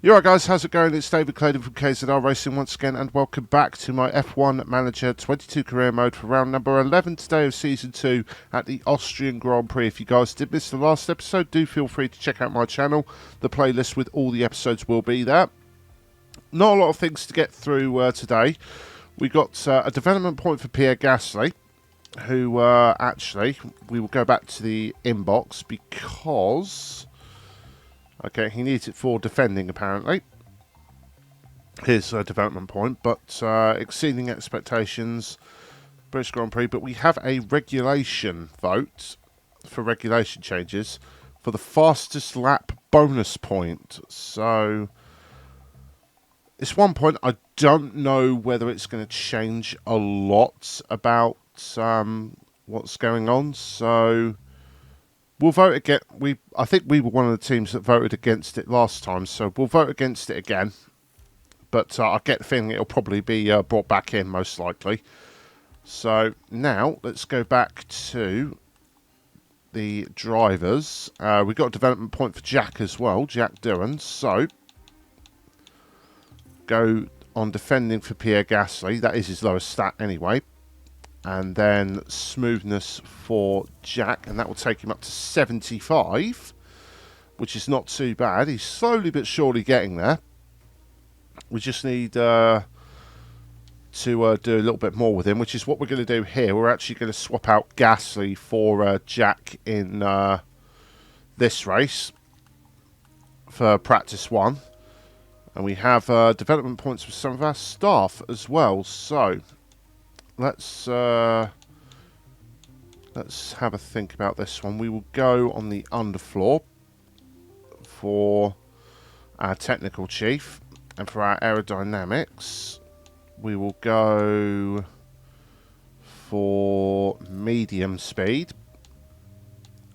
You alright guys, how's it going? It's David Clayton from KZR Racing once again, and welcome back to my F1 Manager 22 career mode for round number 11 today of Season 2 at the Austrian Grand Prix. If you guys did miss the last episode, do feel free to check out my channel. The playlist with all the episodes will be there. Not a lot of things to get through today. We got a development point for Pierre Gasly, who actually, we will go back to the inbox because... Okay, he needs it for defending, apparently. His development point, but exceeding expectations, British Grand Prix. But we have a regulation vote for regulation changes for the fastest lap bonus point. So, it's 1 point. I don't know whether it's going to change a lot about what's going on. So... we'll vote again. I think we were one of the teams that voted against it last time, so we'll vote against it again. But I get the feeling it'll probably be brought back in, most likely. So now let's go back to the drivers. We've got a development point for Jack as well, Jack Doohan. So go on defending for Pierre Gasly. That is his lowest stat anyway. And then smoothness for Jack, and that will take him up to 75, which is not too bad. He's slowly but surely getting there. We just need to do a little bit more with him, which is what we're going to do here. We're actually going to swap out Gasly for Jack in this race for practice 1. And we have development points for some of our staff as well. So... Let's have a think about this one. We will go on the underfloor for our technical chief, and for our aerodynamics, we will go for medium speed,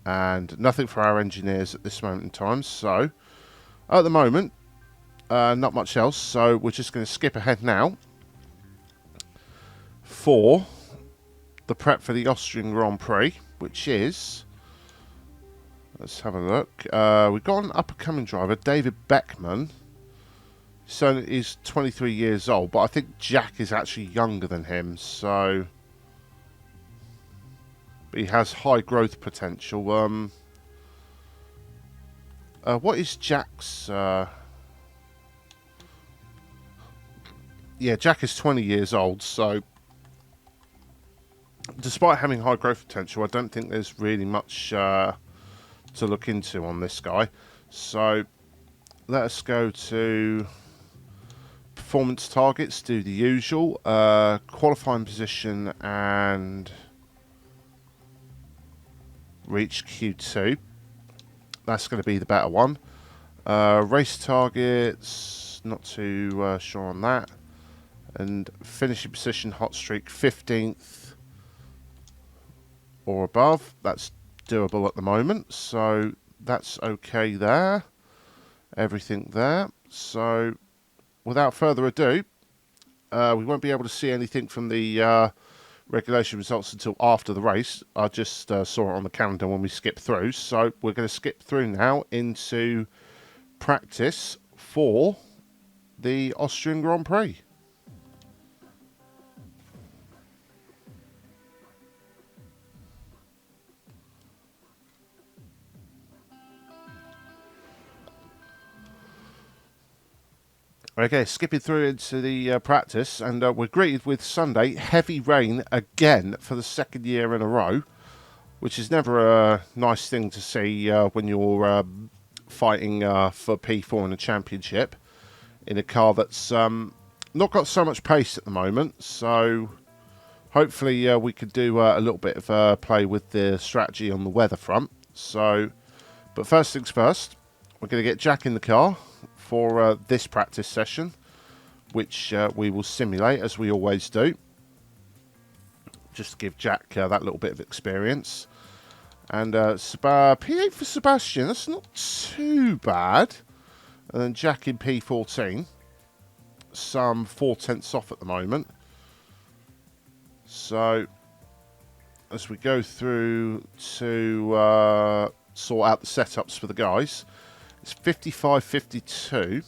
and nothing for our engineers at this moment in time. So, at the moment, not much else. So we're just going to skip ahead now for the prep for the Austrian Grand Prix, which is, let's have a look, we've got an up-and-coming driver, David Beckman. So he's 23 years old, but I think Jack is actually younger than him, so... but he has high growth potential. What is Jack's... yeah, Jack is 20 years old, so... despite having high growth potential, I don't think there's really much to look into on this guy. So let us go to performance targets, do the usual. Qualifying position and reach Q2. That's going to be the better one. Race targets, not too sure on that. And finishing position, hot streak, 15th. Or above. That's doable at the moment, so that's okay there. Everything there. So without further ado, we won't be able to see anything from the regulation results until after the race. I just saw it on the calendar when we skipped through, so we're going to skip through now into practice for the Austrian Grand Prix. Okay, skipping through into the practice, and we're greeted with Sunday heavy rain again for the second year in a row, which is never a nice thing to see when you're fighting for P4 in a championship in a car that's not got so much pace at the moment. So hopefully we could do a little bit of play with the strategy on the weather front. So, but first things first, we're going to get Jack in the car for this practice session, which we will simulate as we always do, just to give Jack that little bit of experience. And P8 for Sebastian, that's not too bad. And then Jack in P14, some 4/10 off at the moment. So as we go through to sort out the setups for the guys, it's 55-52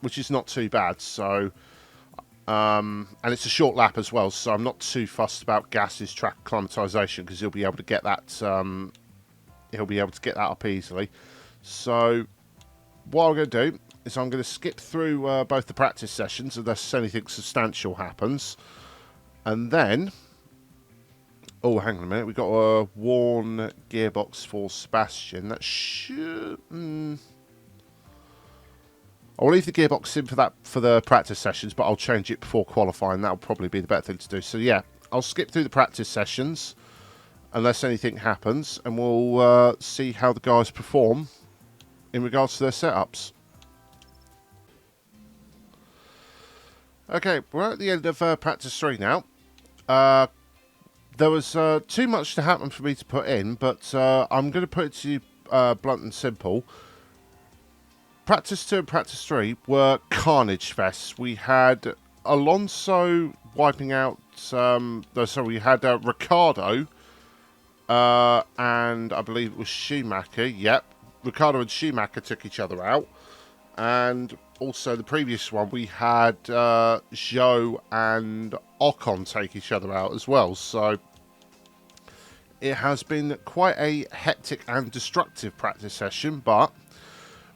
which is not too bad. So, and it's a short lap as well, so I'm not too fussed about Gas's track acclimatization because he'll be able to get that. He'll be able to get that up easily. So, what I'm going to do is I'm going to skip through both the practice sessions unless anything substantial happens, and then. Oh, hang on a minute. We've got a worn gearbox for Sebastian. That should. I'll leave the gearbox in for the practice sessions, but I'll change it before qualifying. That'll probably be the better thing to do. So yeah, I'll skip through the practice sessions unless anything happens, and we'll see how the guys perform in regards to their setups. Okay, we're at the end of practice 3 now. There was too much to happen for me to put in, but I'm going to put it to you blunt and simple. Practice 2 and Practice 3 were carnage fests. We had Alonso wiping out... we had Ricciardo and I believe it was Schumacher. Yep, Ricciardo and Schumacher took each other out. And also the previous one, we had Zhou and Ocon take each other out as well. So it has been quite a hectic and destructive practice session, but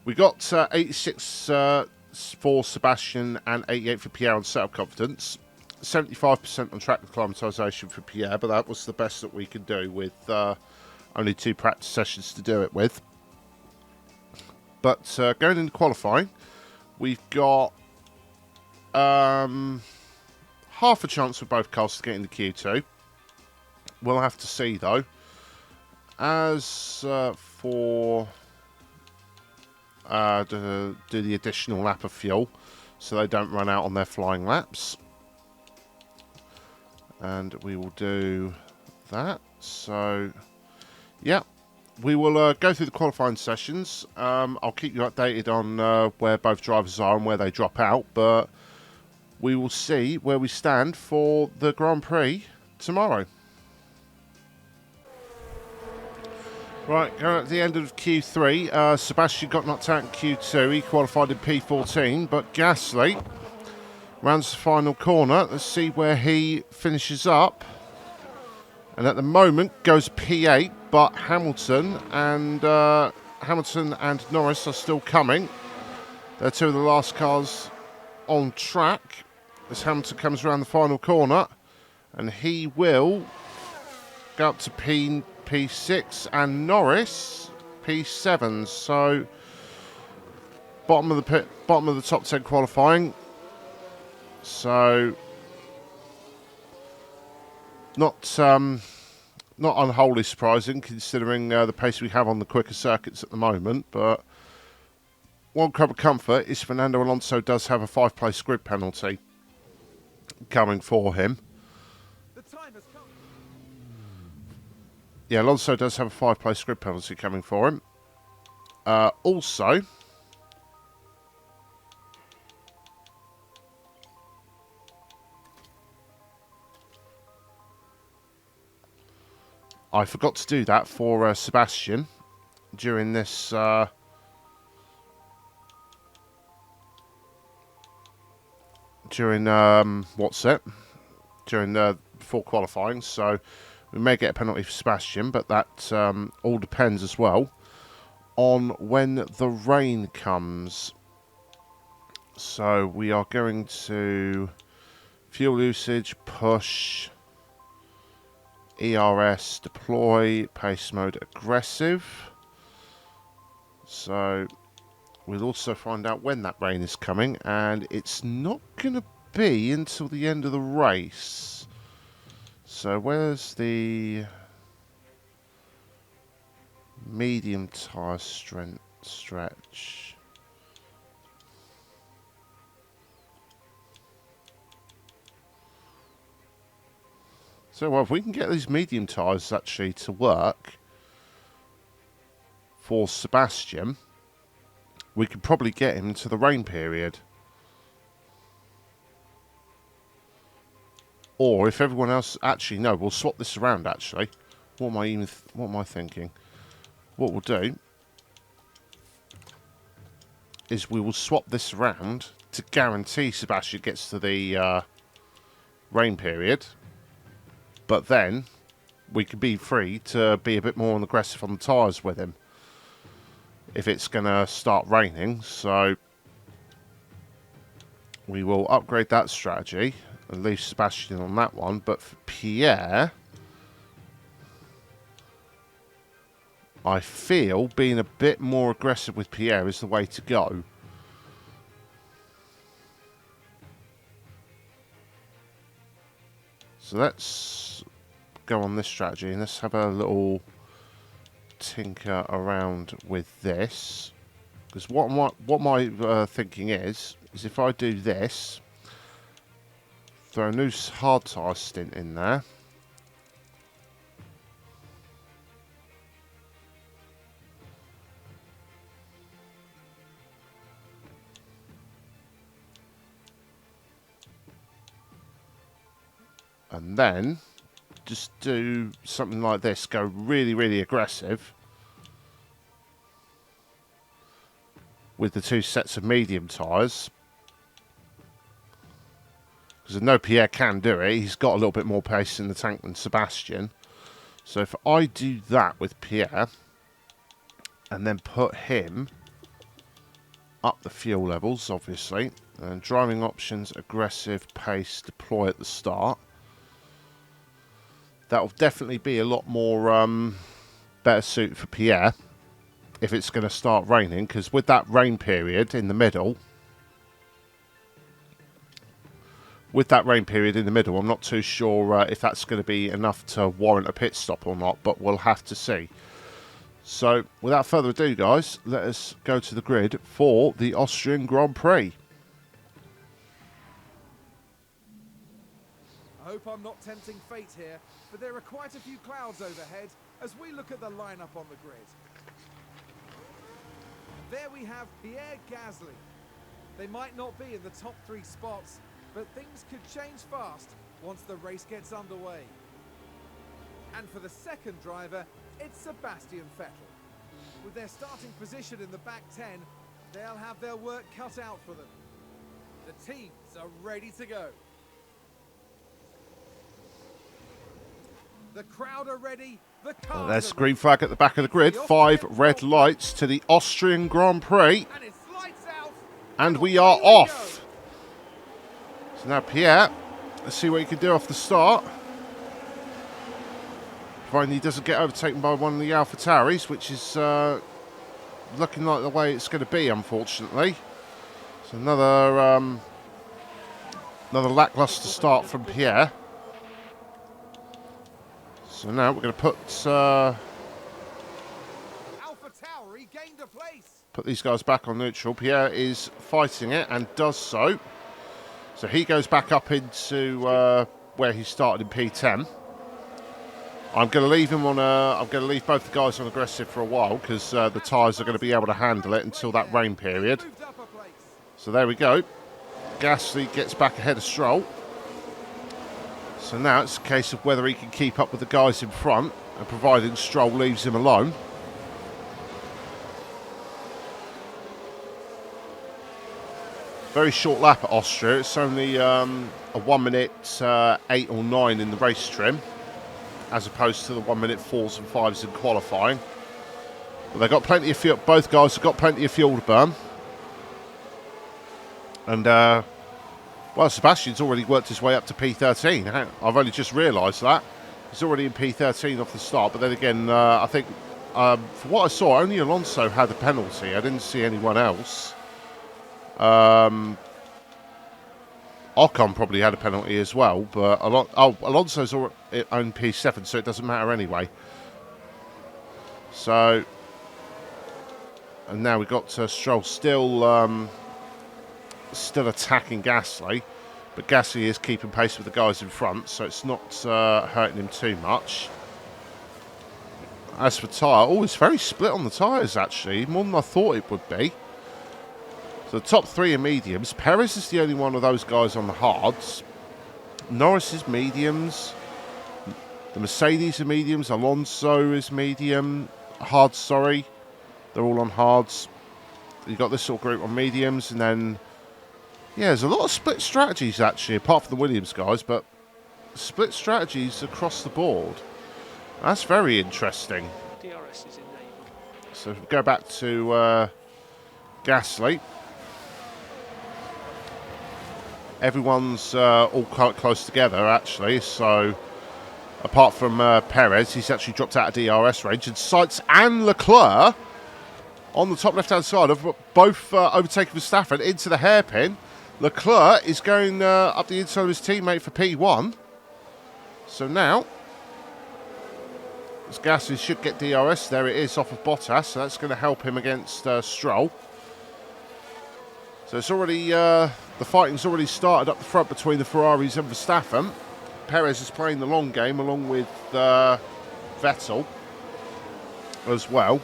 we got 86 for Sebastian and 88 for Pierre on setup confidence. 75% on track acclimatization for Pierre, but that was the best that we could do with only 2 practice sessions to do it with. But going into qualifying, we've got half a chance for both cars to get into Q2. We'll have to see, though. As for do the additional lap of fuel, so they don't run out on their flying laps. And we will do that. So, yeah. We will go through the qualifying sessions. I'll keep you updated on where both drivers are and where they drop out, but we will see where we stand for the Grand Prix tomorrow. Right, going at the end of Q3, Sebastian got knocked out in Q2. He qualified in P14, but Gasly rounds the final corner. Let's see where he finishes up. And at the moment goes P8, but Hamilton and Norris are still coming. They're 2 of the last cars on track as Hamilton comes around the final corner, and he will go up to P6 and Norris P7. So bottom of the top 10 qualifying. So not unwholly surprising considering the pace we have on the quicker circuits at the moment, but one crumb of comfort is Fernando Alonso does have a 5-place grid penalty coming for him. The time has come. Yeah, Alonso does have a 5-place grid penalty coming for him. Also, I forgot to do that for Sebastian during this during before qualifying, so we may get a penalty for Sebastian, but that all depends as well on when the rain comes. So we are going to fuel usage, push, ERS, deploy, pace mode, aggressive. So we'll also find out when that rain is coming, and it's not going to be until the end of the race. So where's the medium tyre strength stretch? So well, if we can get these medium tyres actually to work for Sebastian, we could probably get him to the rain period. Or if everyone else... Actually, no, we'll swap this around, actually. What am I thinking? What we'll do is we will swap this around to guarantee Sebastian gets to the rain period. But then we can be free to be a bit more aggressive on the tyres with him if it's going to start raining. So we will upgrade that strategy and leave Sebastian on that one. But for Pierre, I feel being a bit more aggressive with Pierre is the way to go. So let's go on this strategy and let's have a little tinker around with this. Because what my thinking is if I do this, throw a new hard tyre stint in there. And then just do something like this, go really, really aggressive with the two sets of medium tyres. Because I know Pierre can do it. He's got a little bit more pace in the tank than Sebastian. So if I do that with Pierre and then put him up the fuel levels, obviously, and driving options, aggressive, pace, deploy at the start, that will definitely be a lot more better suited for Pierre if it's going to start raining, because with that rain period in the middle, I'm not too sure if that's going to be enough to warrant a pit stop or not, but we'll have to see. So without further ado, guys, let us go to the grid for the Austrian Grand Prix. I hope I'm not tempting fate here, but there are quite a few clouds overhead as we look at the lineup on the grid. There we have Pierre Gasly. They might not be in the top 3 spots, but things could change fast once the race gets underway. And for the second driver, it's Sebastian Vettel. With their starting position in the back 10, they'll have their work cut out for them. The teams are ready to go. The crowd are ready. The cars There's are green flag at the back of the grid. 5 red lights to the Austrian Grand Prix. and it's lights out. And we are off. So now Pierre, let's see what he can do off the start. Providing he doesn't get overtaken by one of the AlphaTauris, which is looking like the way it's going to be, unfortunately. So another lackluster start from Pierre. So now we're going to put these guys back on neutral. Pierre is fighting it and does so. So he goes back up into where he started in P10. I'm going to leave him on. I'm going to leave both the guys on aggressive for a while because the tyres are going to be able to handle it until that rain period. So there we go. Gasly gets back ahead of Stroll. So now it's a case of whether he can keep up with the guys in front, and providing Stroll leaves him alone. Very short lap at Austria. It's only a 1 minute 8 or 9 in the race trim, as opposed to the 1 minute 4s and 5s in qualifying. But they've got plenty of fuel. Both guys have got plenty of fuel to burn. And well, Sebastian's already worked his way up to P13. I've only just realised that. He's already in P13 off the start. But then again, I think, from what I saw, only Alonso had a penalty. I didn't see anyone else. Ocon probably had a penalty as well. But Alonso's on P7, so it doesn't matter anyway. So, and now we've got Stroll still attacking Gasly, but Gasly is keeping pace with the guys in front, so it's not hurting him too much. As for tyre, it's very split on the tyres actually, more than I thought it would be. So the top 3 are mediums. Perez is the only one of those guys on the hards. Norris is mediums. The Mercedes are mediums. Alonso is medium. Hards, sorry. They're all on hards. You've got this sort of group on mediums, and then, yeah, there's a lot of split strategies, actually, apart from the Williams guys, but split strategies across the board. That's very interesting. DRS is enabled. So if we go back to Gasly. Everyone's all quite close together, actually, so apart from Perez, he's actually dropped out of DRS range, and Sainz and Leclerc on the top left-hand side have both overtaken Verstappen into the hairpin. Leclerc is going up the inside of his teammate for P1. So now, as Gasly should get DRS, there it is off of Bottas, so that's going to help him against Stroll. So it's already, the fighting's already started up the front between the Ferraris and Verstappen. Perez is playing the long game along with Vettel as well.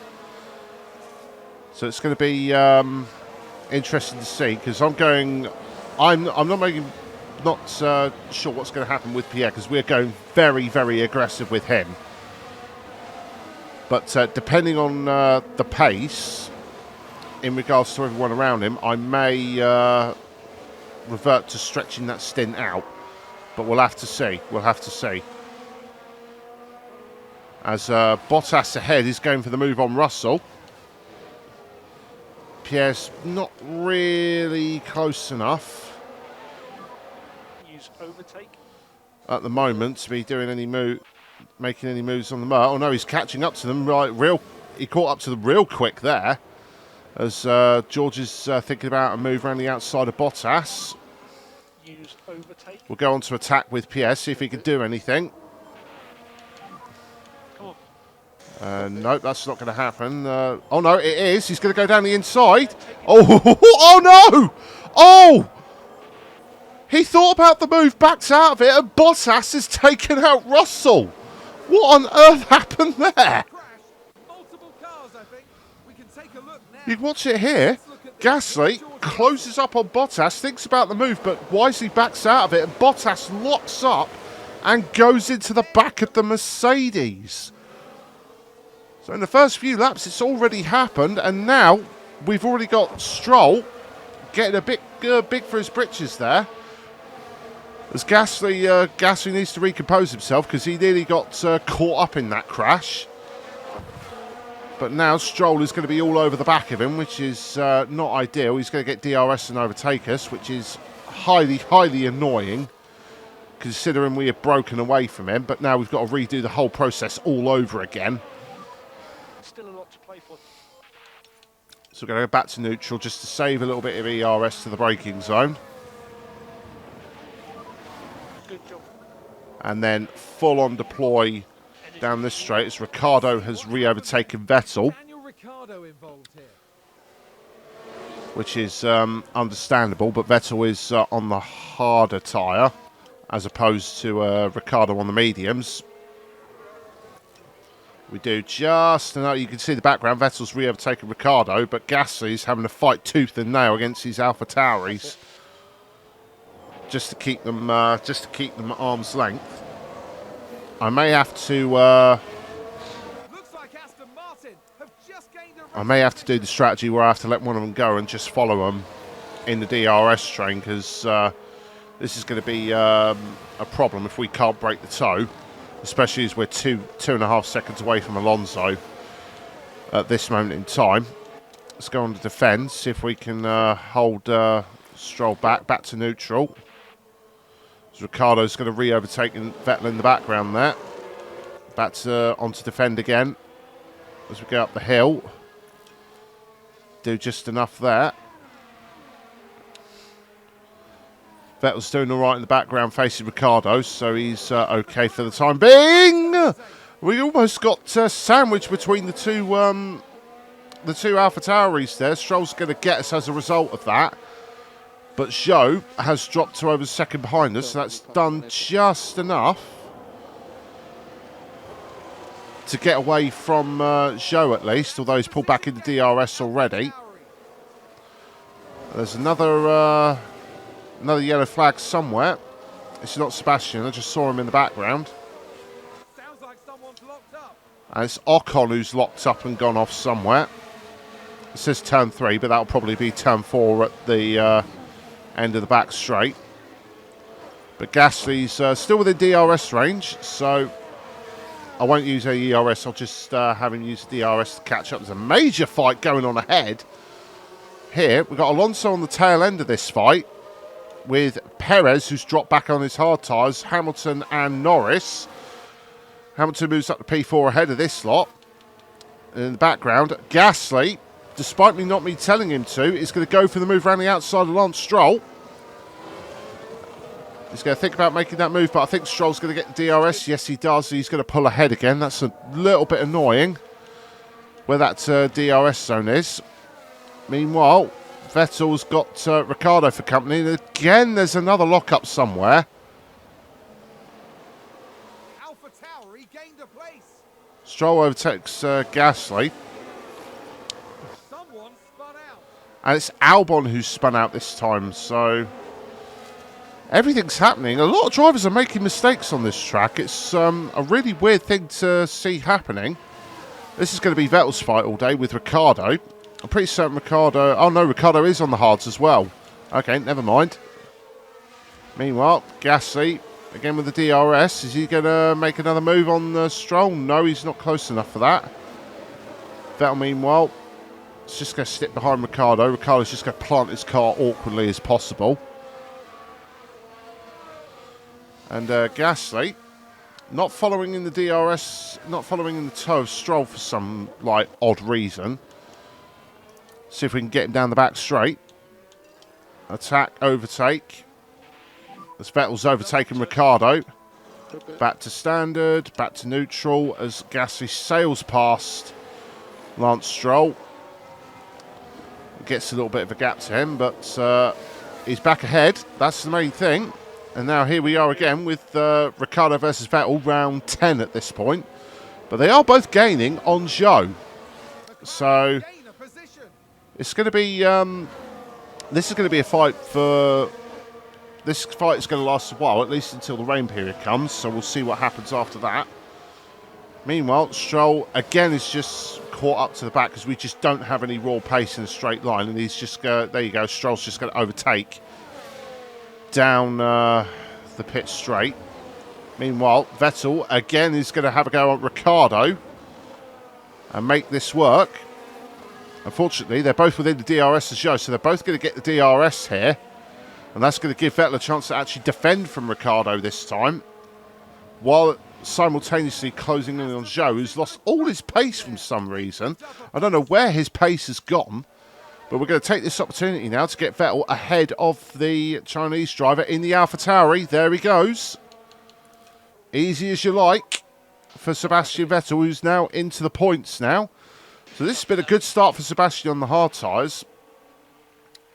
So it's going to be interesting to see, because I'm not sure what's going to happen with Pierre, because we're going very, very aggressive with him. But depending on the pace in regards to everyone around him, I may revert to stretching that stint out. But we'll have to see. We'll have to see. As Bottas ahead is going for the move on Russell. Pierre's not really close enough Use overtake. at the moment to be doing any making any moves on the Mer. Oh no, he's catching up to them. He caught up to them real quick there. As George is thinking about a move around the outside of Bottas. Use overtake. We'll go on to attack with Pierre, see if he can do anything. Come on. Nope, that's not going to happen. Oh no, it is. He's going to go down the inside. Oh, oh no! Oh! He thought about the move, backed out of it, and Bottas has taken out Russell. What on earth happened there? Crash. Multiple cars, I think. We can take a look now. You can watch it here. Gasly closes up on Bottas, thinks about the move, but wisely backs out of it, and Bottas locks up and goes into the back of the Mercedes. So in the first few laps, it's already happened, and now we've already got Stroll getting a bit big for his britches there. As Gasly needs to recompose himself, because he nearly got caught up in that crash. But now Stroll is going to be all over the back of him, which is not ideal. He's going to get DRS and overtake us, which is highly, highly annoying, considering we have broken away from him. But now we've got to redo the whole process all over again. Still a lot to play for. So we're going to go back to neutral just to save a little bit of ERS to the braking zone. Good job. And then full-on deploy down this straight as Ricciardo has re-overtaken Vettel, Daniel Ricciardo involved here. which is understandable, but Vettel is on the harder tyre as opposed to Ricciardo on the mediums. We do just enough. You can see the background. Vettel's re-overtaken Ricciardo, but Gasly's having to fight tooth and nail against these AlphaTauris just to keep them at arm's length. I may have to. Looks like Aston Martin have just gained a I may have to do the strategy where I have to let one of them go and just follow them in the DRS train, because this is going to be a problem if we can't break the toe, especially as we're two and a half seconds away from Alonso at this moment in time. Let's go on to defend, see if we can hold Stroll back to neutral. So Ricciardo's going to re-overtake Vettel in the background there. Back to onto defend again as we go up the hill. Do just enough there. Vettel's doing all right in the background facing Ricciardo, so he's okay for the time being. We almost got sandwiched between the two AlphaTauris there. Stroll's going to get us as a result of that. But Zhou has dropped to over second behind us, so that's done just enough to get away from Zhou at least, although he's pulled back into DRS already. There's another yellow flag somewhere. It's not Sebastian, I just saw him in the background. Sounds like someone's locked up. And it's Ocon who's locked up and gone off somewhere. It says turn 3, but that'll probably be turn 4 at the end of the back straight. But Gasly's still within DRS range, so I won't use a ERS. I'll just have him use the DRS to catch up. There's a major fight going on ahead. Here, we've got Alonso on the tail end of this fight with Perez, who's dropped back on his hard tyres, Hamilton and Norris. Hamilton moves up to P4 ahead of this lot. And in the background, Gasly, despite me telling him to, is going to go for the move around the outside of Lance Stroll. He's going to think about making that move, but I think Stroll's going to get the DRS. Yes, he does. He's going to pull ahead again. That's a little bit annoying where that DRS zone is. Meanwhile, Vettel's got Ricciardo for company. And again, there's another lockup somewhere. AlphaTauri regained a place. Stroll overtakes Gasly. Someone spun out. And it's Albon who's spun out this time, so everything's happening. A lot of drivers are making mistakes on this track. It's a really weird thing to see happening. This is going to be Vettel's fight all day with Ricciardo. I'm pretty certain Ricciardo... Oh, no, Ricciardo is on the hards as well. Okay, never mind. Meanwhile, Gasly, again with the DRS. Is he going to make another move on Stroll? No, he's not close enough for that. Vettel, meanwhile, is just going to stick behind Ricciardo. Ricciardo's just going to plant his car awkwardly as possible. And Gasly, not following in the DRS, not following in the toe of Stroll for some, like, odd reason. See if we can get him down the back straight. Attack, overtake. As Vettel's overtaken Ricciardo. Back to standard, back to neutral as Gasly sails past Lance Stroll. Gets a little bit of a gap to him, but he's back ahead. That's the main thing. And now here we are again with Ricciardo versus Vettel, round 10 at this point. But they are both gaining on Zhou. So it's going to be... this is going to be a fight for... This fight is going to last a while, at least until the rain period comes. So we'll see what happens after that. Meanwhile, Stroll again is just caught up to the back because we just don't have any raw pace in a straight line. And he's just... there you go. Stroll's just going to overtake down the pit straight. Meanwhile, Vettel again is going to have a go on Ricciardo and make this work. Unfortunately, they're both within the DRS as well, so they're both going to get the DRS here. And that's going to give Vettel a chance to actually defend from Ricciardo this time, while simultaneously closing in on Zhou, who's lost all his pace for some reason. I don't know where his pace has gone. But we're going to take this opportunity now to get Vettel ahead of the Chinese driver in the AlphaTauri. There he goes. Easy as you like for Sebastian Vettel, who's now into the points now. So this has been a good start for Sebastian on the hard tyres.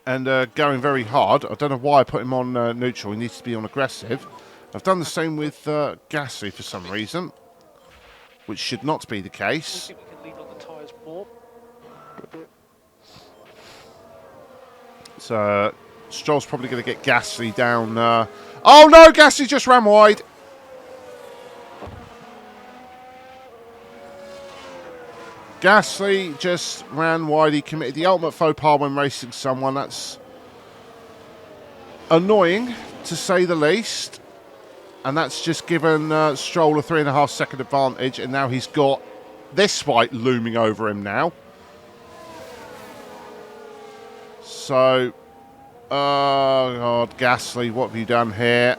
And going very hard. I don't know why I put him on neutral. He needs to be on aggressive. I've done the same with Gasly for some reason, which should not be the case. I think we can lean on the tyres more. So Stroll's probably going to get Gasly down. Oh no, Gasly just ran wide. Gasly just ran wide. He committed the ultimate faux pas when racing someone. That's annoying, to say the least. And that's just given Stroll a 3.5 second advantage. And now he's got this fight looming over him now. So, oh God, Gasly, what have you done here?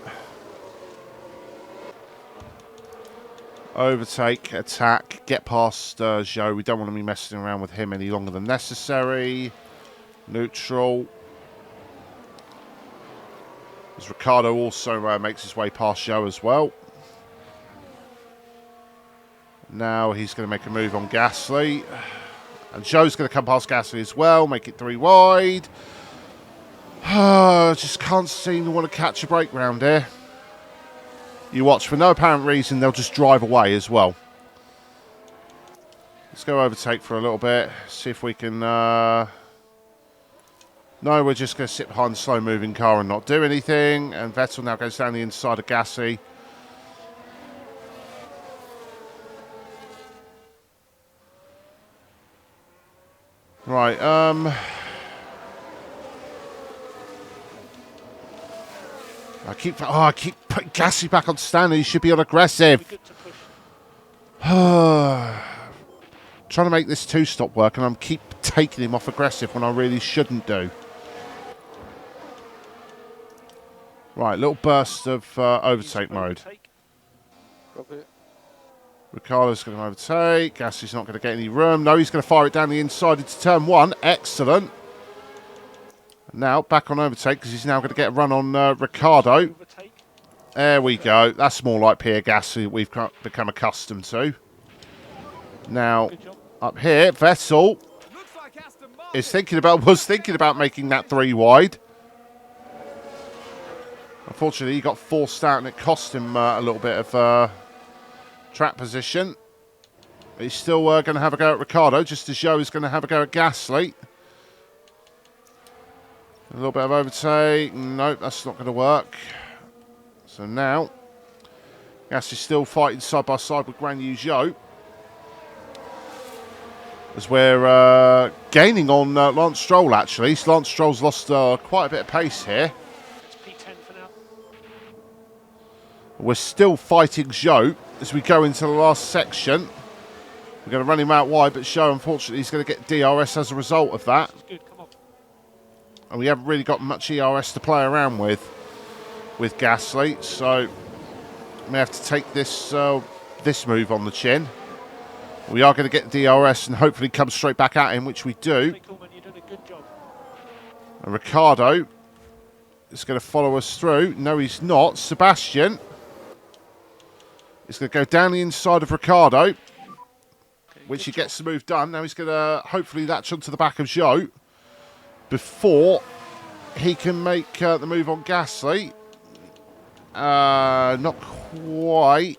Overtake, attack, get past Zhou. We don't want to be messing around with him any longer than necessary. Neutral. As Ricciardo also makes his way past Zhou as well. Now he's going to make a move on Gasly. And Zhou's going to come past Gasly as well, make it 3 wide. Just can't seem to want to catch a break round here. You watch, for no apparent reason, they'll just drive away as well. Let's go overtake for a little bit, see if we can... No, we're just going to sit behind the slow-moving car and not do anything. And Vettel now goes down the inside of Gasly. Right, I keep putting Gasly back on standard. He should be on aggressive. Good to push. Trying to make this two-stop work, and I'm keep taking him off aggressive when I really shouldn't do. Right, little burst of overtake mode. Drop it. Ricciardo's going to overtake. Gasly's not going to get any room. No, he's going to fire it down the inside into turn one. Excellent. Now, back on overtake, because he's now going to get a run on Ricciardo. Overtake. There we go. That's more like Pierre Gasly we've become accustomed to. Now, Good job. up here, Vettel Looks like Aston Martin. was thinking about making that 3 wide. Unfortunately, he got forced out, and it cost him a little bit of track position. He's still going to have a go at Ricciardo, just as Zhou is going to have a go at Gasly. A little bit of overtake. Nope, that's not going to work. So now, Gasly's still fighting side by side with Guan Yu Zhou. As we're gaining on Lance Stroll, actually. So Lance Stroll's lost quite a bit of pace here. It's P10 for now. We're still fighting Zhou as we go into the last section. We're going to run him out wide, but Zhou, unfortunately, is going to get DRS as a result of that. It's good. Come on. And we haven't really got much ERS to play around with Gasly, so we may have to take this this move on the chin. We are going to get DRS and hopefully come straight back at him, which we do. Hey, Coleman, you're doing a good job. And Ricciardo is going to follow us through. No, he's not. Sebastian is going to go down the inside of Ricciardo, Okay, which he good gets the move done. Now he's going to hopefully latch onto the back of Zhou before he can make the move on Gasly. Not quite.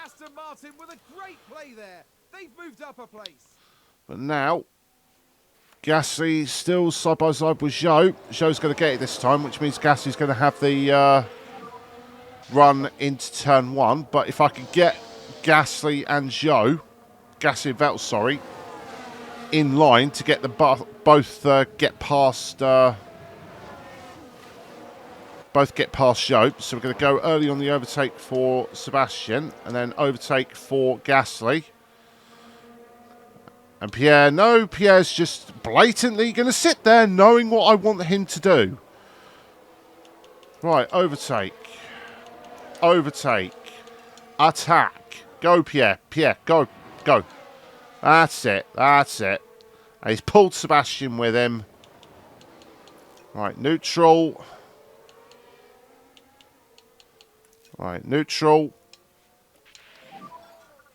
Aston Martin with a great play there. They've moved up a place. But now, Gasly still side by side with Zhou. Zhou's going to get it this time, which means Gasly's going to have the run into turn one. But if I could get Gasly and Zhou, Gasly and Vettel, sorry, in line to get the both get past Zhou. So we're going to go early on the overtake for Sebastian and then overtake for Gasly. And Pierre, no, Pierre's just blatantly going to sit there knowing what I want him to do. Right, overtake. Overtake. Attack. Go, Pierre. Pierre, go. Go. That's it. That's it. And he's pulled Sebastian with him. Right, neutral. Right, neutral.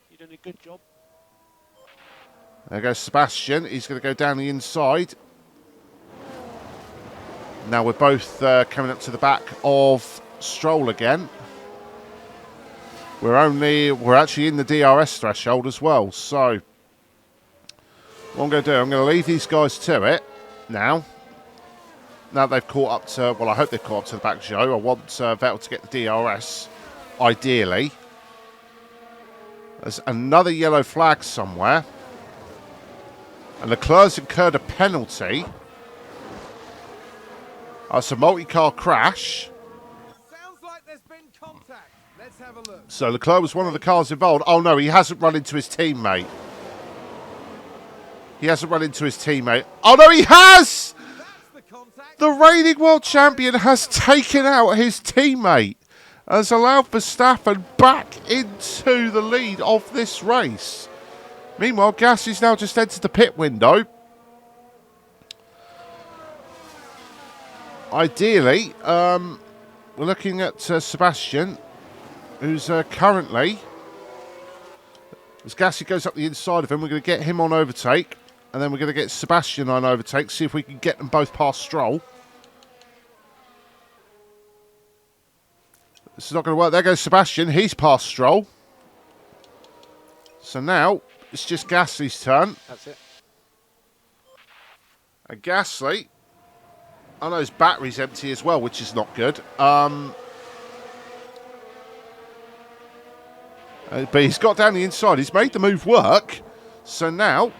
You're doing a good job. There goes Sebastian. He's going to go down the inside. Now we're both coming up to the back of Stroll again. We're actually in the DRS threshold as well. So what I'm going to do, I'm going to leave these guys to it now. Now they've caught up to, well, I hope they've caught up to the back of Zhou. I want Vettel to get the DRS, ideally. There's another yellow flag somewhere. And Leclerc's incurred a penalty. It's a multi-car crash. Sounds like there's been contact. Let's have a look. So Leclerc was one of the cars involved. Oh no, he hasn't run into his teammate. He hasn't run into his teammate. Oh no, he has! That's the contact. The reigning world champion has taken out his teammate. Has allowed Verstappen back into the lead of this race. Meanwhile, Gasly's now just entered the pit window. Ideally, we're looking at Sebastian, who's currently, as Gasly goes up the inside of him, we're going to get him on overtake, and then we're going to get Sebastian on overtake, see if we can get them both past Stroll. This is not going to work. There goes Sebastian. He's past Stroll. So now, it's just Gasly's turn. That's it. And Gasly, I know his battery's empty as well, which is not good. But he's got down the inside. He's made the move work. So now,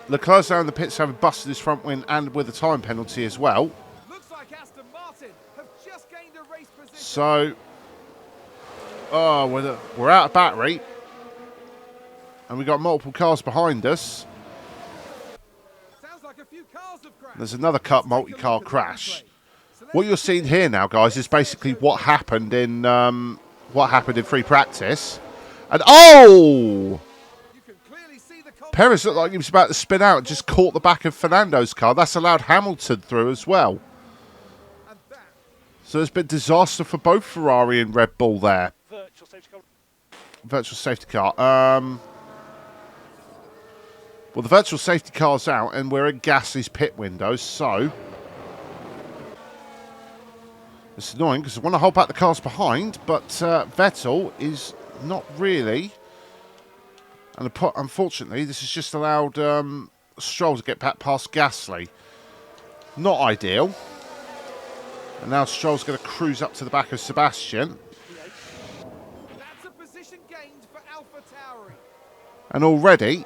Leclerc's down in the pits having busted his front wing and with a time penalty as well. Looks like Aston Martin have just gained a race position. So, we're out of battery. And we've got multiple cars behind us. Sounds like a few cars have crashed. There's another Cup multi-car crash. What you're seeing here now, guys, is basically what happened in free practice. And oh! You can clearly see the Perez looked like he was about to spin out and just caught the back of Fernando's car. That's allowed Hamilton through as well. and that So there's been disaster for both Ferrari and Red Bull there. Virtual safety car. Virtual safety car. Well, the virtual safety car's out and we're in Gasly's pit window, so it's annoying because I want to hold back the cars behind, but Vettel is not really. And unfortunately, this has just allowed Stroll to get back past Gasly. Not ideal. And now Stroll's going to cruise up to the back of Sebastian. that's a position gained for Alpha Tauri. And already...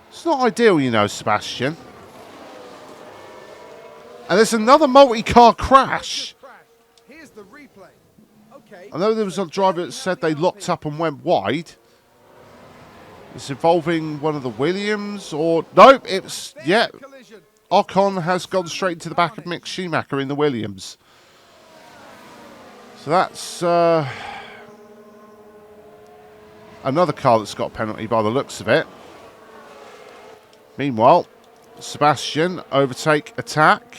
it's not ideal, you know, Sebastian. And there's another multi-car crash. Just crashed. Here's the replay. Okay. I know there was a driver that said they locked up and went wide. It's involving one of the Williams or... Nope, it's... There's Yeah, the collision. Ocon has gone straight into the back of Mick Schumacher in the Williams. So that's another car that's got a penalty by the looks of it. Meanwhile, Sebastian, overtake, attack.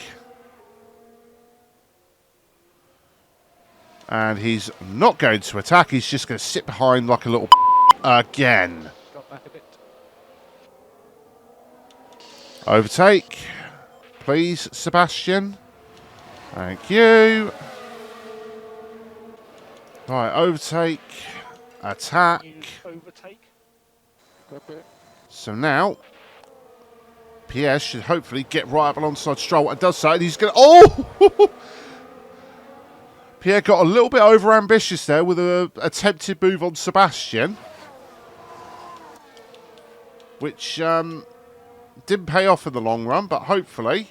And he's not going to attack. He's just going to sit behind like a little again. Drop back a bit. Overtake. Please, Sebastian. Thank you. Right, overtake. Attack. Use overtake. Drop it. So now, Pierre should hopefully get right up alongside Stroll and does so. And he's going to... Oh! Pierre got a little bit over-ambitious there with an attempted move on Sebastian. Which didn't pay off in the long run, but hopefully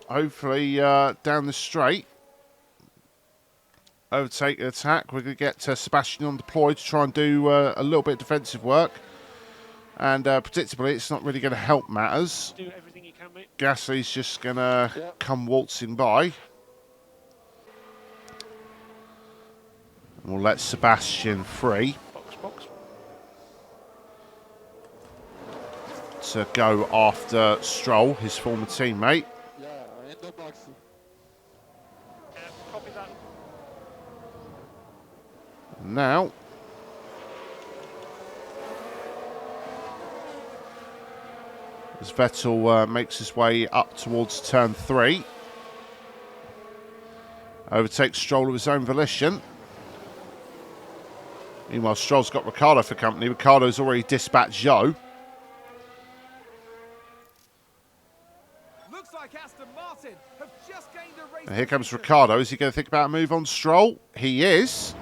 down the straight, overtake and attack. We're going to get Sebastian on deploy to try and do a little bit of defensive work. And predictably, it's not really going to help matters. Do everything you can, mate. Gasly's just going to come waltzing by. And we'll let Sebastian free Box. to go after Stroll, his former teammate. Yeah, in the box. Copy that. Now, as Vettel makes his way up towards turn 3, overtakes Stroll of his own volition. Meanwhile, Stroll's got Ricciardo for company. Ricciardo's already dispatched Zhou. Looks like Aston Martin have just gained a race And here comes position. Ricciardo. Is he going to think about a move on Stroll? He is.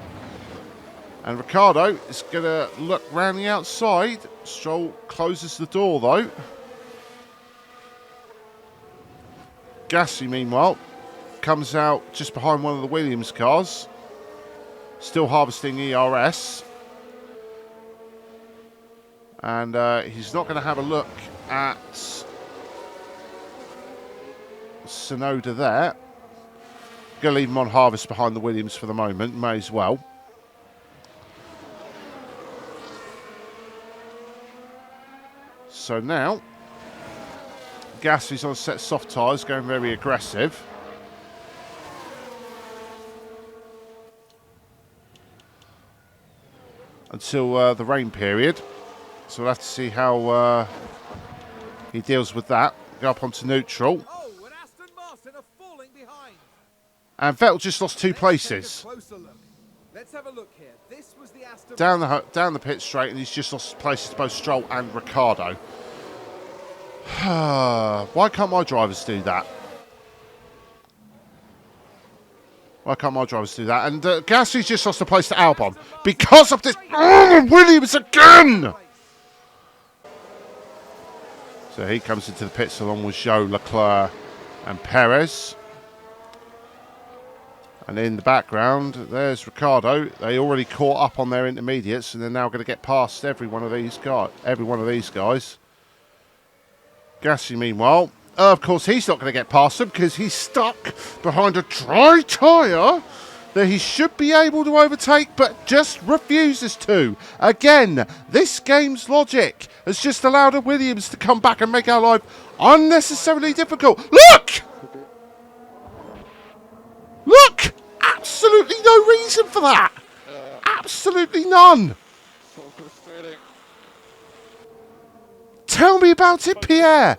And Ricciardo is going to look round the outside. Stroll closes the door, though. Gasly, meanwhile, comes out just behind one of the Williams cars. Still harvesting ERS. And he's not going to have a look at Tsunoda there. Going to leave him on harvest behind the Williams for the moment. May as well. So now, Gasly's on a set of soft tyres, going very aggressive. Until the rain period. So we'll have to see how he deals with that. Go up onto neutral. Oh, and Aston Martin are falling behind. And Vettel just lost 2 Let's places. take a closer look. Let's have a look here. This was the Aston Down the pit straight, and he's just lost places to both Stroll and Ricciardo. Why can't my drivers do that? Why can't my drivers do that? And Gasly's just lost the place to Albon because of this. Oh, Williams again! So he comes into the pits along with Joe, Leclerc and Perez. And in the background, there's Ricciardo. They already caught up on their intermediates, and they're now going to get past every one of these guys. Gasly, meanwhile, of course, he's not going to get past them because he's stuck behind a dry tyre that he should be able to overtake, but just refuses to. Again, this game's logic has just allowed a Williams to come back and make our life unnecessarily difficult. Look! Look! Absolutely no reason for that. Absolutely none. Tell me about it, Pierre.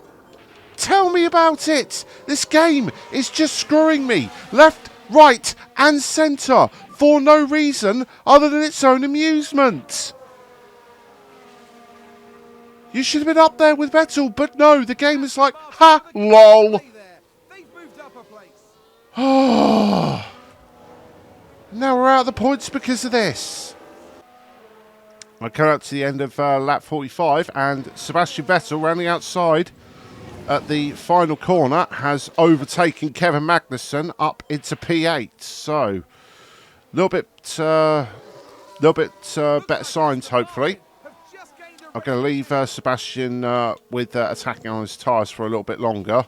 Tell me about it. This game is just screwing me left, right and centre for no reason other than its own amusement. You should have been up there with Vettel, but no, the game is like, ha, lol. They've moved up a place. Oh. Now we're out of the points because of this. I come out to the end of lap 45 and Sebastian Vettel around the outside at the final corner has overtaken Kevin Magnussen up into P8. So a little bit better signs hopefully. I'm going to leave Sebastian with attacking on his tyres for a little bit longer.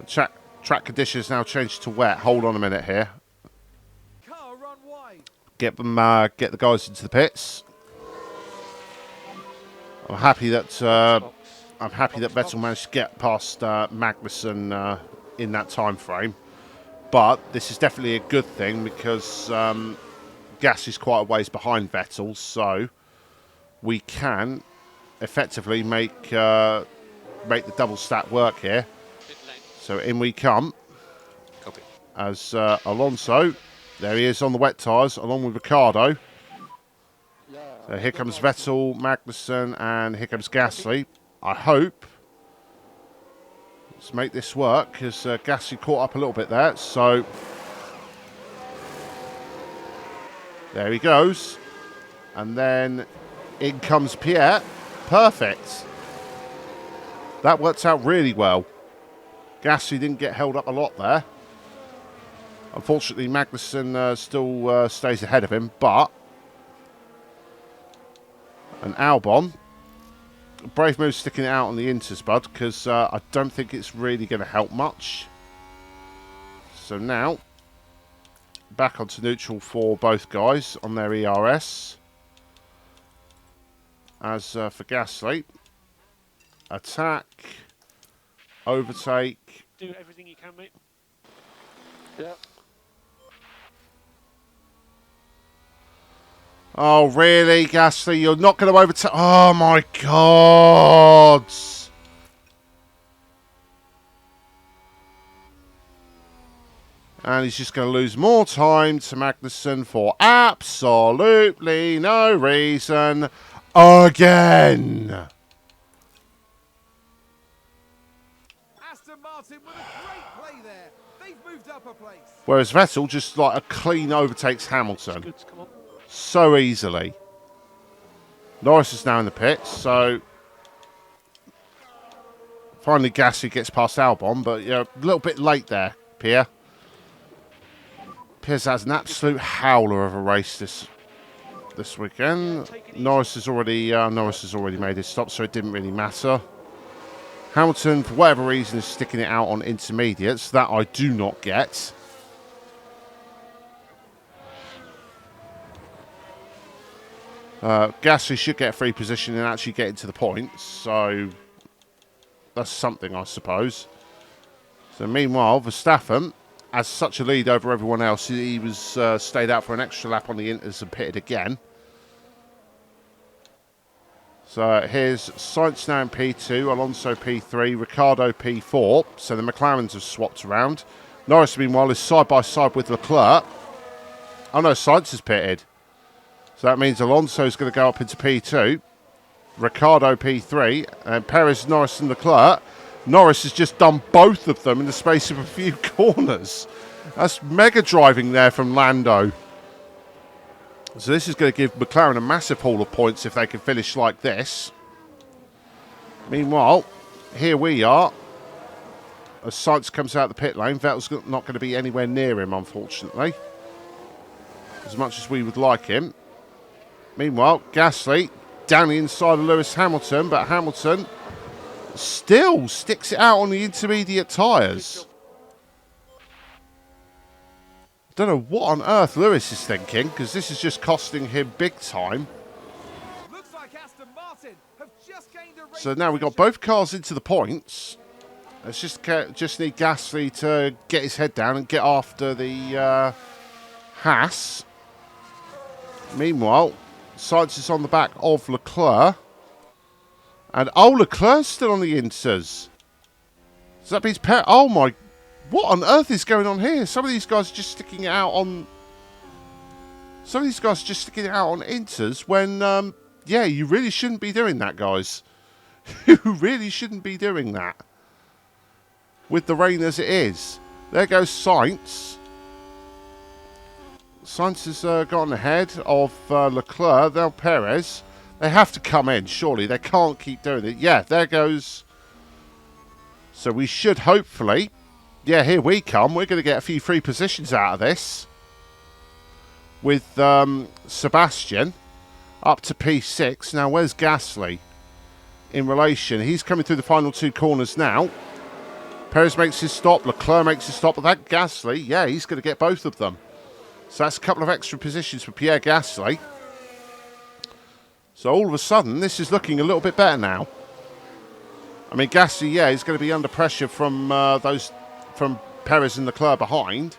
Track conditions now changed to wet. Hold on a minute here. Car run wide. Get the guys into the pits. I'm happy that Vettel managed to get past Magnussen in that time frame. But this is definitely a good thing because Gas is quite a ways behind Vettel, so we can effectively make the double stack work here. So in we come. Copy. As Alonso, there he is on the wet tyres, along with Ricciardo. So here comes Vettel, Magnussen, and here comes Gasly. I hope. Let's make this work, because Gasly caught up a little bit there. So there he goes. And then in comes Pierre. Perfect. That worked out really well. Gasly didn't get held up a lot there. Unfortunately, Magnussen still stays ahead of him, but... And Albon, brave move sticking it out on the Interspud, because I don't think it's really going to help much. So now, back onto neutral for both guys on their ERS. As for Gasly, attack, overtake. Do everything you can, mate. Yep. Oh, really, Gasly? You're not going to overtake... Oh, my God. And he's just going to lose more time to Magnussen for absolutely no reason. Again. Aston Martin with a great play there. They've moved up a place. Whereas Vettel just like a clean overtakes Hamilton. Good, come on. So easily. Norris is now in the pits, so finally Gasly gets past Albon, but a little bit late there, Pierre. Pierre's has an absolute howler of a race this weekend. Norris has already made his stop, so it didn't really matter. Hamilton, for whatever reason, is sticking it out on intermediates. That I do not get. Gasly should get a free position and actually get into the points, so that's something, I suppose. So meanwhile, Verstappen has such a lead over everyone else. He was stayed out for an extra lap on the Inters and pitted again. So here's Sainz now in P2, Alonso P3, Ricciardo P4. So the McLarens have swapped around. Norris, meanwhile, is side by side with Leclerc. Oh no, Sainz has pitted. So that means Alonso's going to go up into P2, Ricciardo P3, and Perez, Norris and Leclerc. Norris has just done both of them in the space of a few corners. That's mega driving there from Lando. So this is going to give McLaren a massive haul of points if they can finish like this. Meanwhile, here we are. As Sainz comes out the pit lane, Vettel's not going to be anywhere near him, unfortunately. As much as we would like him. Meanwhile, Gasly down the inside of Lewis Hamilton, but Hamilton still sticks it out on the intermediate tyres. Don't know what on earth Lewis is thinking, because this is just costing him big time. Looks like Aston Martin have just gained a race. So now we've got both cars into the points. Let's just need Gasly to get his head down and get after the Haas. Meanwhile, Sainz is on the back of Leclerc. And Leclerc's still on the inters. So that means oh my, what on earth is going on here? Some of these guys are just sticking it out on inters when yeah, you really shouldn't be doing that, guys. You really shouldn't be doing that. With the rain as it is. There goes Sainz. Sainz has gone ahead of Leclerc. Now Perez. They have to come in, surely. They can't keep doing it. Yeah, there goes. So we should hopefully... Yeah, here we come. We're going to get a few free positions out of this. With Sebastian up to P6. Now, where's Gasly in relation? He's coming through the final two corners now. Perez makes his stop. Leclerc makes his stop. But that Gasly, yeah, he's going to get both of them. So that's a couple of extra positions for Pierre Gasly. So all of a sudden, this is looking a little bit better now. I mean, Gasly, yeah, he's going to be under pressure from from Perez and Leclerc behind.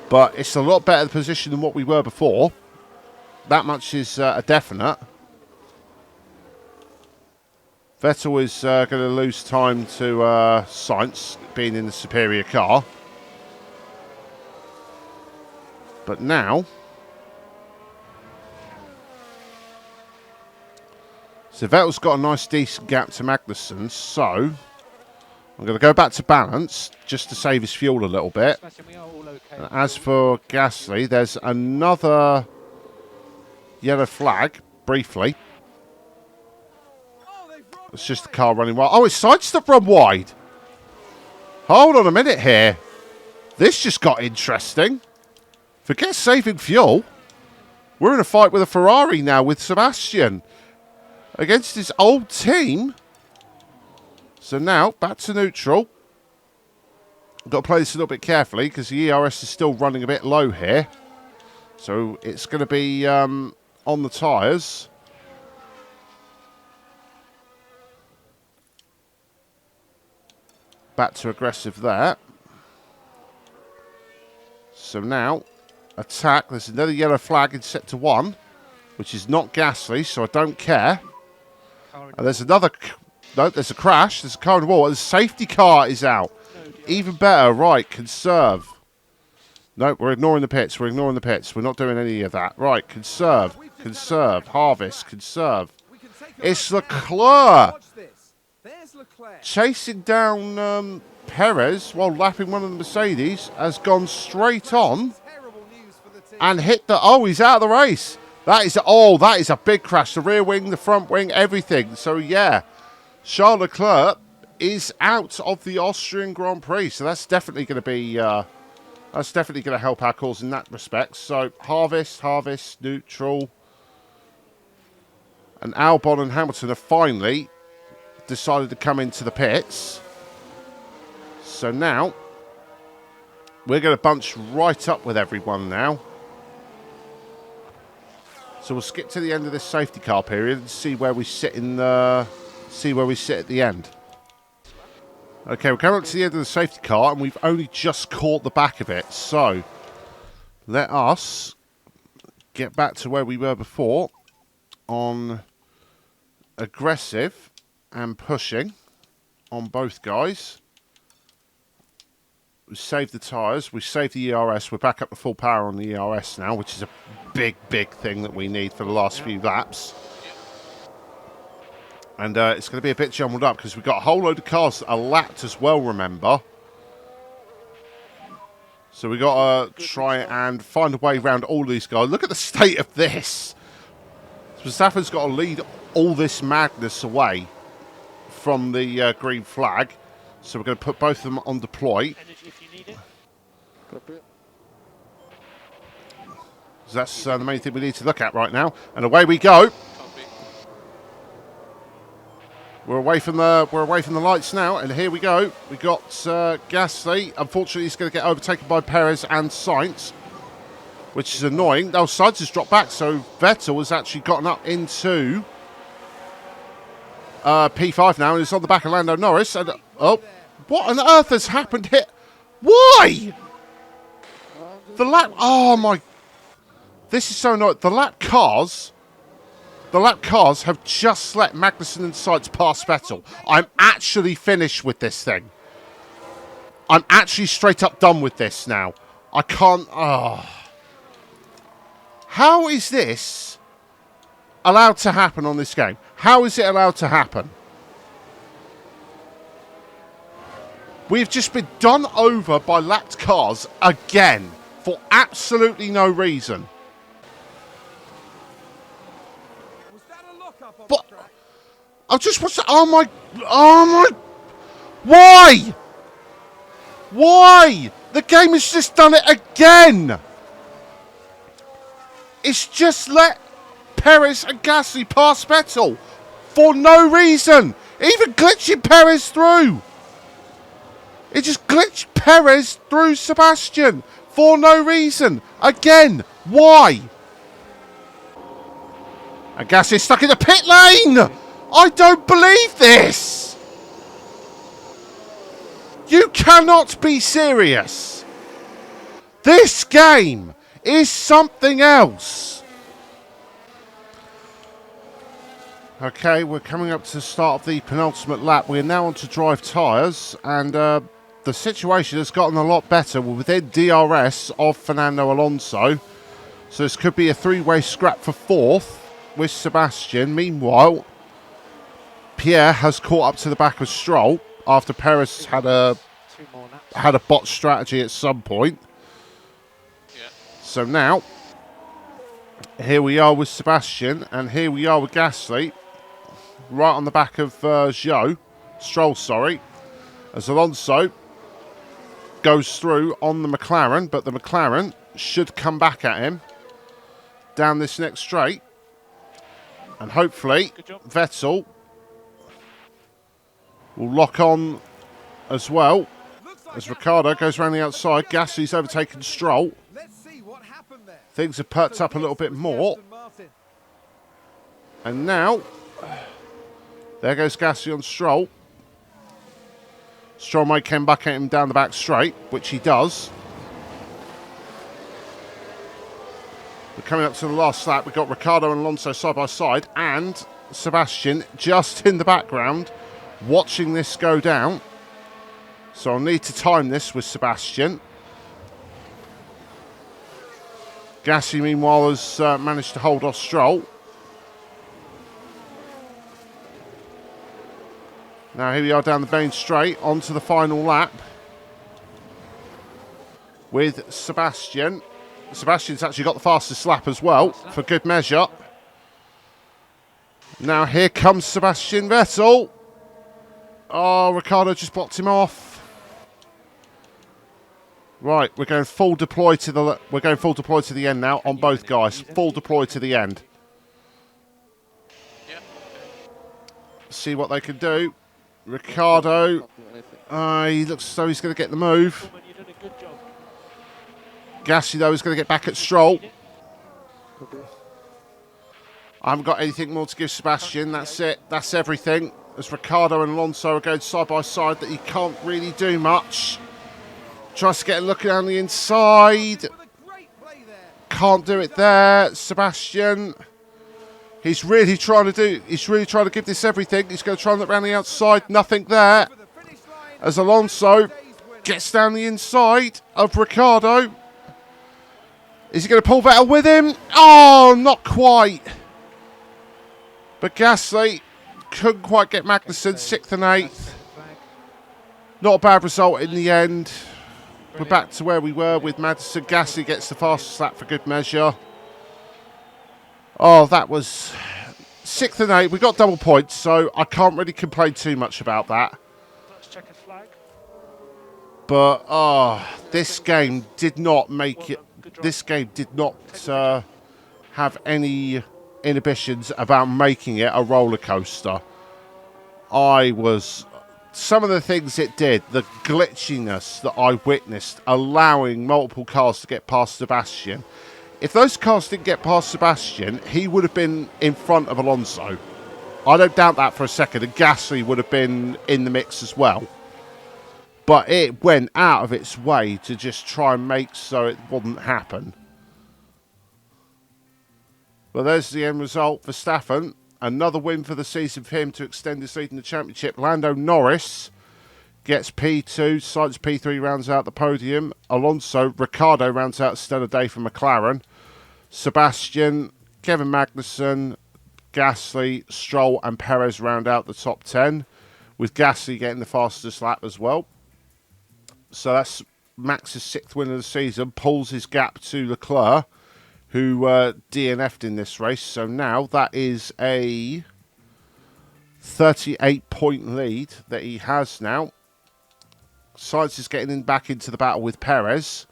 But it's a lot better position than what we were before. That much is a definite. Vettel is going to lose time to Sainz, being in the superior car. But now... So Vettel's got a nice decent gap to Magnussen, so I'm going to go back to balance just to save his fuel a little bit. And as for Gasly, there's another yellow flag, briefly. It's just the car running wide. Oh, it's sidestep run wide. Hold on a minute here. This just got interesting. Forget saving fuel. We're in a fight with a Ferrari now with Sebastian. Against his old team. So now, back to neutral. I've got to play this a little bit carefully because the ERS is still running a bit low here. So it's going to be on the tyres. Back to aggressive there. So now, attack. There's another yellow flag in sector 1, which is not Gasly, so I don't care. And there's another... No, there's a crash. There's a car in the wall. The safety car is out. Even better. Right, conserve. No, we're ignoring the pits. We're ignoring the pits. We're not doing any of that. Right, conserve. Conserve. Harvest. Conserve. It's Leclerc. Chasing down Perez while lapping one of the Mercedes has gone straight on and hit the... Oh, he's out of the race. That is a big crash. The rear wing, the front wing, everything. So, yeah, Charles Leclerc is out of the Austrian Grand Prix. So that's definitely going to be... that's definitely going to help our cause in that respect. So, harvest, neutral. And Albon and Hamilton have finally decided to come into the pits. So now, we're going to bunch right up with everyone now. So we'll skip to the end of this safety car period and see where we sit in the... See where we sit at the end. Okay, we're coming up to the end of the safety car and we've only just caught the back of it. So, let us get back to where we were before on aggressive and pushing on both guys. We saved the tyres. We saved the ERS. We're back up to full power on the ERS now, which is a big thing that we need for the last few laps. And it's going to be a bit jumbled up because we've got a whole load of cars that are lapped as well, remember. So we got to try and find a way around all these guys. Look at the state of this. Verstappen's got to lead all this madness away from the green flag. So we're going to put both of them on deploy. Energy if you need it. So that's the main thing we need to look at right now. And away we go. We're away from the lights now, and here we go. We got Gasly. Unfortunately, he's going to get overtaken by Perez and Sainz, which is annoying. Now Sainz has dropped back, so Vettel has actually gotten up into P5 now, and is on the back of Lando Norris. And oh, what on earth has happened here? Why? The lap. Oh my! This is so annoying. The lap cars have just let Magnussen and Sainz pass Vettel. I'm actually finished with this thing. I'm actually straight up done with this now. I can't... Oh. How is this allowed to happen on this game? How is it allowed to happen? We've just been done over by lapped cars again for absolutely no reason. But I've just watched it. Oh my! Why? Why? The game has just done it again. It's just let Perez and Gasly pass Vettel for no reason. Even glitching Perez through. It just glitched Perez through Sebastian for no reason. Again, why? And Gasly's stuck in the pit lane! I don't believe this! You cannot be serious! This game is something else! Okay, we're coming up to the start of the penultimate lap. We're now on to drive tyres, and the situation has gotten a lot better. We're within DRS of Fernando Alonso, so this could be a three-way scrap for fourth with Sebastian. Meanwhile, Pierre has caught up to the back of Stroll after Perez had a bot strategy at some point. Yeah. So now, here we are with Sebastian, and here we are with Gasly, right on the back of Stroll, sorry, as Alonso goes through on the McLaren, but the McLaren should come back at him down this next straight. And hopefully, Vettel will lock on as well as Ricciardo goes around the outside. Gasly's overtaken Stroll. Things have perked up a little bit more. And now, there goes Gasly on Stroll. Stroll may come back at him down the back straight, which he does. We're coming up to the last lap. We've got Ricciardo and Alonso side by side, and Sebastian just in the background watching this go down. So I'll need to time this with Sebastian. Gasly, meanwhile, has managed to hold off Stroll. Now here we are down the main straight, onto the final lap with Sebastian. Sebastian's actually got the fastest lap as well, for good measure. Now here comes Sebastian Vettel. Oh, Ricciardo just blocked him off. Right, we're going full deploy to the end now on both guys. Full deploy to the end. See what they can do. Ricciardo. He looks as though he's going to get the move. Gasly, though, is going to get back at Stroll. I haven't got anything more to give Sebastian. That's it. That's everything. As Ricciardo and Alonso are going side by side, that he can't really do much. Tries to get a look down the inside. Can't do it there. Sebastian. He's really trying to give this everything. He's going to try and look around the outside. Nothing there. As Alonso gets down the inside of Ricciardo. Is he going to pull Vettel with him? Oh, not quite. But Gasly couldn't quite get Magnussen, 6th and 8th. Not a bad result in the end. we're back to where we were with Madison. Gasly gets the fastest lap for good measure. Oh, that was 6th and 8th. We got double points, so I can't really complain too much about that. Let's check a flag. But this game did not make it. This game did not have any inhibitions about making it a roller coaster. Some of the things it did, the glitchiness that I witnessed, allowing multiple cars to get past Sebastian. If those cars didn't get past Sebastian, he would have been in front of Alonso. I don't doubt that for a second, and Gasly would have been in the mix as well. But it went out of its way to just try and make so it wouldn't happen. Well, there's the end result for Verstappen. Another win for the season for him to extend his lead in the championship. Lando Norris gets P2. Sainz P3 rounds out the podium. Ricciardo rounds out a stellar day for McLaren. Sebastian, Kevin Magnussen, Gasly, Stroll and Perez round out the top 10. With Gasly getting the fastest lap as well. So that's Max's 6th win of the season. Pulls his gap to Leclerc, who DNF'd in this race. So now that is a 38-point lead that he has now. Sainz is getting back into the battle with Perez.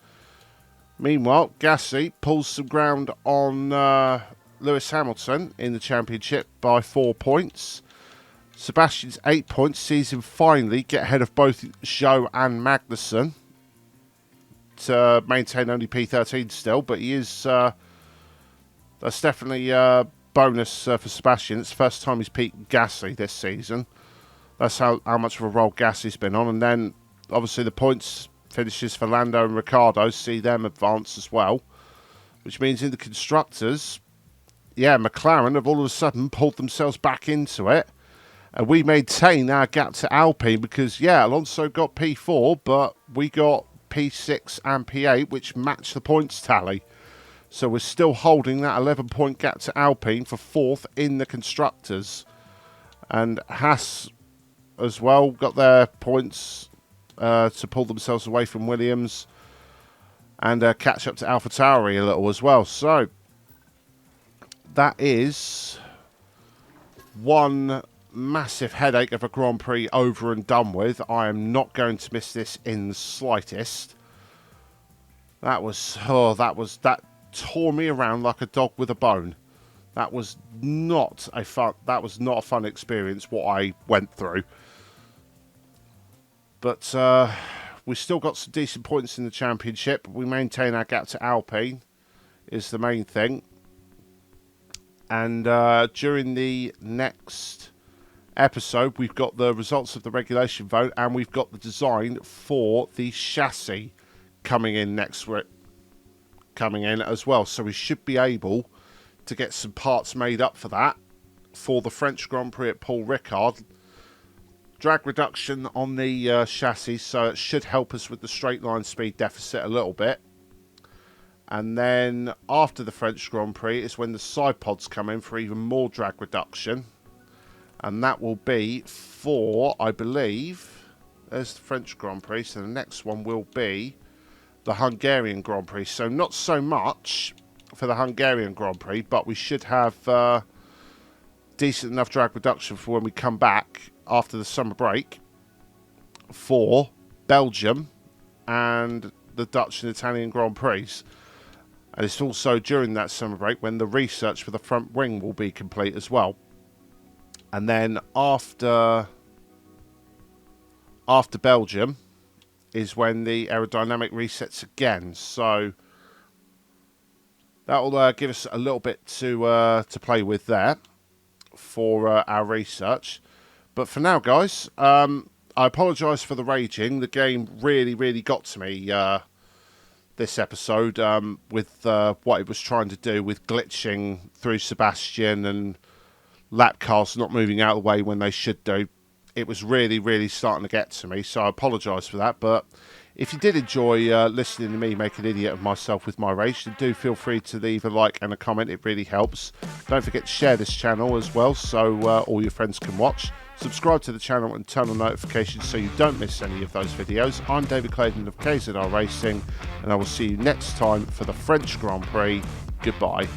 Meanwhile, Gasly pulls some ground on Lewis Hamilton in the championship by 4 points. Sebastian's 8 points sees him finally get ahead of both Zhou and Magnussen to maintain only P13 still, but he is... that's definitely a bonus for Sebastian. It's the first time he's beaten Gasly this season. That's how much of a role Gasly's been on. And then, obviously, the points finishes for Lando and Ricciardo see them advance as well. Which means in the Constructors, McLaren have all of a sudden pulled themselves back into it. And we maintain our gap to Alpine because, Alonso got P4, but we got P6 and P8, which match the points tally. So we're still holding that 11-point gap to Alpine for 4th in the Constructors. And Haas as well got their points to pull themselves away from Williams and catch up to AlphaTauri a little as well. So that is one massive headache of a Grand Prix over and done with. I am not going to miss this in the slightest. That tore me around like a dog with a bone. That was not a fun experience what I went through. But we still got some decent points in the championship. We maintain our gap to Alpine is the main thing. And during the next episode, we've got the results of the regulation vote and we've got the design for the chassis coming in as well. So we should be able to get some parts made up for that for the French Grand Prix at Paul Ricard. Drag reduction on the chassis, so it should help us with the straight line speed deficit a little bit. And then after the French Grand Prix is when the side pods come in for even more drag reduction. And that will be for, I believe, there's the French Grand Prix. So the next one will be the Hungarian Grand Prix. So not so much for the Hungarian Grand Prix, but we should have decent enough drag reduction for when we come back after the summer break for Belgium and the Dutch and Italian Grand Prix. And it's also during that summer break when the research for the front wing will be complete as well. And then after Belgium is when the aerodynamic resets again. So that will give us a little bit to play with there for our research. But for now, guys, I apologise for the raging. The game really, really got to me this episode with what it was trying to do with glitching through Sebastian and lap cars not moving out of the way when they should do. It was really, really starting to get to me, so I apologise for that. But If you did enjoy listening to me make an idiot of myself with my race, then do feel free to leave a like and a comment. It really helps. Don't forget to share this channel as well so all your friends can watch. Subscribe to the channel and turn on notifications so you don't miss any of those videos. I'm David Clayton of KZR Racing, and I will see you next time for the French Grand Prix. Goodbye.